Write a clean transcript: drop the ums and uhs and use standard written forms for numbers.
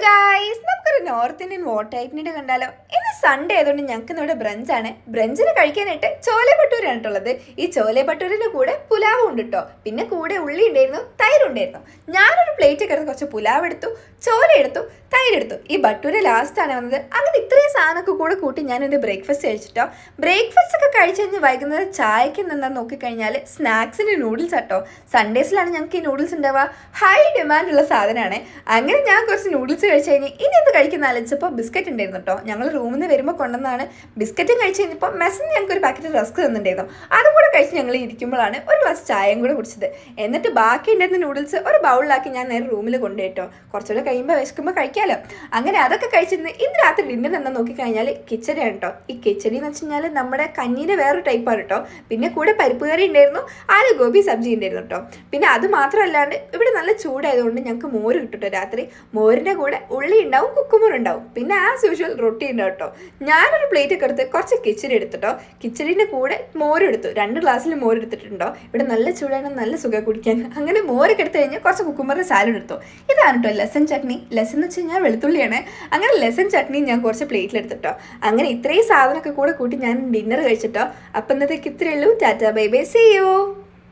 Guys, നമുക്കൊരു north Indian what ഐറ്റിനെ കണ്ടാലോ. ഇന്ന് സൺഡേ ആയതുകൊണ്ട് ഞങ്ങൾക്ക് ഇവിടെ ബ്രഞ്ചാണ്. ബ്രഞ്ചിന് കഴിക്കാനായിട്ട് ചോലെ ഭട്ടൂരാണ് കേട്ടുള്ളത്. ഈ ചോലെ ഭട്ടൂരിന്റെ കൂടെ പുലാവും ഉണ്ട് കേട്ടോ. പിന്നെ കൂടെ ഉള്ളി ഉണ്ടായിരുന്നു, തൈരുണ്ടായിരുന്നു. ഞാനൊരു പ്ലേറ്റ് ഒക്കെ എടുത്ത് കുറച്ച് പുലാവ് എടുത്തു, ചോല എടുത്തു, തൈരെടുത്തു. ഈ ഭട്ടൂര ലാസ്റ്റാണ് വന്നത്. അങ്ങനെ ഇത്രയും സാധനമൊക്കെ കൂടെ കൂട്ടി ഞാൻ എൻ്റെ ബ്രേക്ക്ഫാസ്റ്റ് കഴിച്ചിട്ടോ. ബ്രേക്ക്ഫാസ്റ്റ് ഒക്കെ കഴിച്ച് കഴിഞ്ഞ് വൈകുന്നേരം ചായക്ക് എന്താണെന്ന് നോക്കിക്കഴിഞ്ഞാൽ സ്നാക്സിന് നൂഡിൽസ് ആട്ടോ. സൺഡേസിലാണ് ഞങ്ങൾക്ക് ഈ നൂഡിൽസ് ഉണ്ടാവുക. ഹൈ ഡിമാൻഡുള്ള സാധനമാണ്. അങ്ങനെ ഞാൻ കുറച്ച് നൂഡിൽസ് കഴിച്ച് കഴിഞ്ഞ് ഇനി എന്ത് കഴിക്കുന്ന ആലോചിച്ചപ്പോൾ ബിസ്ക്കറ്റ് ഉണ്ടായിരുന്നു കേട്ടോ. ഞങ്ങൾ റൂമിൽ നിന്ന് വരുമ്പോൾ കൊണ്ടുവന്നാണ്. ബിസ്ക്കറ്റും കഴിച്ച് കഴിഞ്ഞപ്പോൾ മെസ്സിന് ഞങ്ങൾക്ക് ഒരു പാക്കറ്റ് റസ്ക് തന്നിട്ടുണ്ടായിരുന്നു. അതും കൂടെ കഴിച്ച് ഞങ്ങൾ ഇരിക്കുമ്പോഴാണ് ഒരു ഗ്ലാസ് ചായയും കൂടെ കുടിച്ചത്. എന്നിട്ട് ബാക്കി ഉണ്ടായിരുന്ന നൂഡിൽസ് ഒരു ബൗളിലാക്കി ഞാൻ നേരെ റൂമിൽ കൊണ്ടുപോയിട്ടോ. കുറച്ചുകൂടെ കഴിയുമ്പോൾ വിശക്കുമ്പോൾ കഴിക്കാമല്ലോ. അങ്ങനെ അതൊക്കെ കഴിച്ചിരുന്ന് ഇന്ന് രാത്രി ഡിന്നർ എന്താ നോക്കിക്കഴിഞ്ഞാൽ കിച്ചടിയാണ് കേട്ടോ. ഈ കിച്ചടി എന്ന് വെച്ച് കഴിഞ്ഞാൽ നമ്മുടെ കഞ്ഞീൻ്റെ വേറൊരു ടൈപ്പാണ് കേട്ടോ. പിന്നെ കൂടെ പരിപ്പ് കറി ഉണ്ടായിരുന്നു, ആലു ഗോബി സബ്ജി ഉണ്ടായിരുന്നു കേട്ടോ. പിന്നെ അത് മാത്രമല്ലാണ്ട് ഇവിടെ നല്ല ചൂടായതുകൊണ്ട് ഞങ്ങൾക്ക് മോര് കിട്ടും രാത്രി. മോരിൻ്റെ കൂടെ ഉള്ളി ഉണ്ടാവും, കുക്കുമ്പർ ഉണ്ടാവും, പിന്നെ ആസ് യൂഷ്വൽ റൊട്ടി ഉണ്ടാവും കേട്ടോ. ഞാനൊരു പ്ലേറ്റ് ഒക്കെ എടുത്ത് കുറച്ച് കിച്ചടി എടുത്തിട്ടോ. കിച്ചടീൻ്റെ കൂടെ മോരെടുത്തു, 2 ഗ്ലാസ്സിൽ മോര് എടുത്തിട്ടുണ്ടോ. ഇവിടെ നല്ല ചൂടാണ്, നല്ല സുഖം കുടിക്കാൻ. അങ്ങനെ മോരൊക്കെ എടുത്ത് കഴിഞ്ഞാൽ കുറച്ച് കുക്കുമ്പറിൻ്റെ സാലഡ് എടുത്തു. ഇതാണ് കേട്ടോ ലെസൺ ചട്നി. ലെസൺ എന്ന് വെച്ച് കഴിഞ്ഞാൽ വെളുത്തുള്ളിയാണ്. അങ്ങനെ ലെസൺ ചട്നി ഞാൻ കുറച്ച് പ്ലേറ്റിലെടുത്തിട്ടോ. അങ്ങനെ ഇത്രയും സാധനമൊക്കെ കൂടെ കൂട്ടി ഞാൻ ഡിന്നർ കഴിച്ചിട്ടോ. അപ്പം ഇന്നത്തേക്ക് ഇത്രയേ ഉള്ളൂ. Tata bye bye, see U.